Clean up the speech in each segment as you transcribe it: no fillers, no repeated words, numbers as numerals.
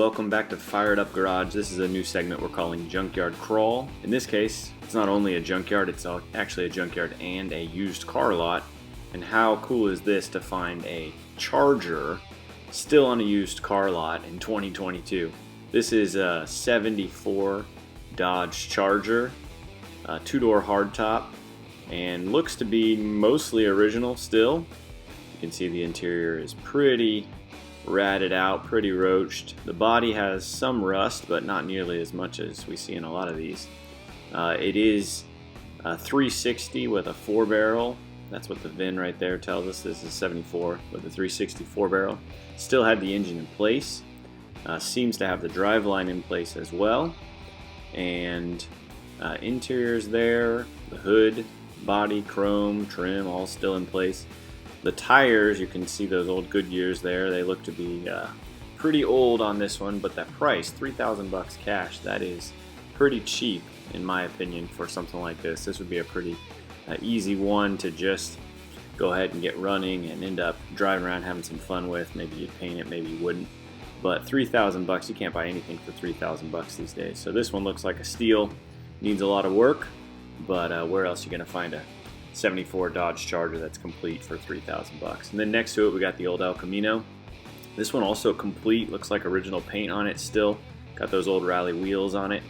welcome back to Fired Up Garage. This is a new segment we're calling Junkyard Crawl. In this case, it's not only a junkyard, it's actually a junkyard and a used car lot. And how cool is this to find a Charger still on a used car lot in 2022? This is a 74 Dodge Charger, two-door hardtop, and looks to be mostly original still. You can see the interior is pretty ratted out, pretty roached. The body has some rust, but not nearly as much as we see in a lot of these. It is a 360 with a 4-barrel. That's what the VIN right there tells us. This is 74 with a 360 4-barrel. Still had the engine in place. Seems to have the driveline in place as well. And interior's there, the hood, body, chrome, trim, all still in place. The tires, you can see those old Goodyears there. They look to be pretty old on this one, but that price, $3,000 cash, that is pretty cheap in my opinion for something like this. This would be a pretty easy one to just go ahead and get running and end up driving around having some fun with. Maybe you'd paint it, maybe you wouldn't. But $3,000, you can't buy anything for $3,000 these days. So this one looks like a steal. Needs a lot of work, but where else are you going to find a 74 Dodge Charger that's complete for $3,000? And then next to it we got the old El Camino. This one also complete, looks like original paint on it still. Got those old rally wheels on it,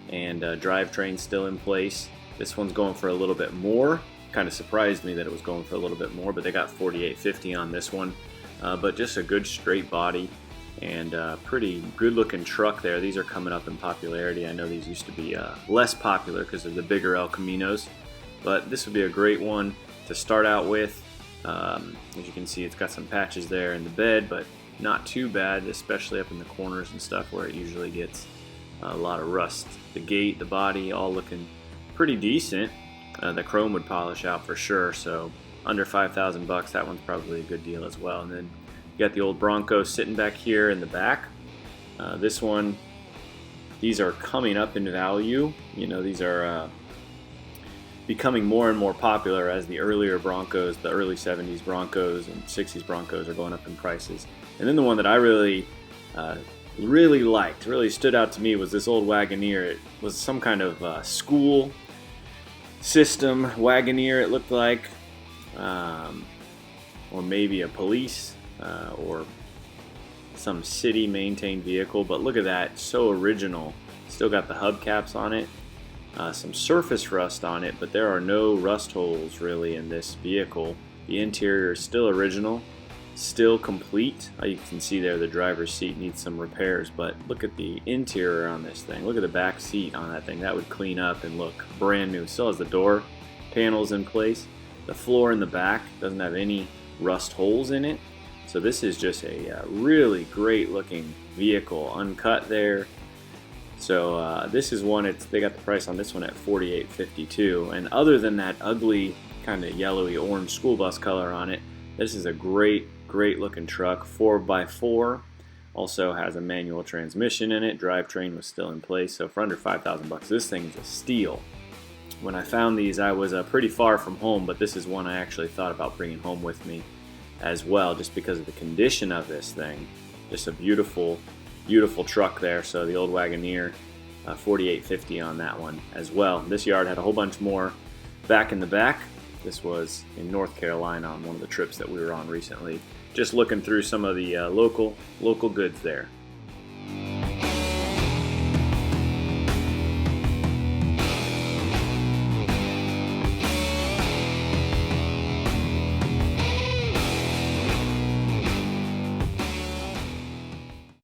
and drivetrain still in place. This one's going for a little bit more. Kind of surprised me that it was going for a little bit more, but they got $4,850 on this one. But just a good straight body and pretty good looking truck there. These are coming up in popularity. I know these used to be less popular because of the bigger El Caminos, but this would be a great one to start out with. As you can see, it's got some patches there in the bed, but not too bad, especially up in the corners and stuff where it usually gets a lot of rust. The gate, the body, all looking pretty decent. The chrome would polish out for sure, so under $5,000, that one's probably a good deal as well. And then you got the old Bronco sitting back here in the back. This one, these are coming up in value. You know, these are becoming more and more popular as the earlier Broncos, the early 70s Broncos and 60s Broncos are going up in prices. And then the one that I really liked, really stood out to me, was this old Wagoneer. It was some kind of school system Wagoneer, it looked like, or maybe a police or some city maintained vehicle. But look at that, so original. Still got the hubcaps on it. Some surface rust on it, but there are no rust holes really in this vehicle. The interior is still original, still complete. You can see there the driver's seat needs some repairs, but look at the interior on this thing. Look at the back seat on that thing. That would clean up and look brand new. Still has the door panels in place. The floor in the back doesn't have any rust holes in it. So this is just a really great looking vehicle, uncut there. So this is one, they got the price on this one at $4,852. And other than that ugly kind of yellowy orange school bus color on it, this is a great looking truck. 4x4, also has a manual transmission in it. Drivetrain was still in place. So for under $5,000, this thing is a steal. When I found these, I was pretty far from home, but this is one I actually thought about bringing home with me as well, just because of the condition of this thing. Just a beautiful truck there. So the old Wagoneer, $4,850 on that one as well. This yard had a whole bunch more back in the back. This was in North Carolina on one of the trips that we were on recently. Just looking through some of the local goods there.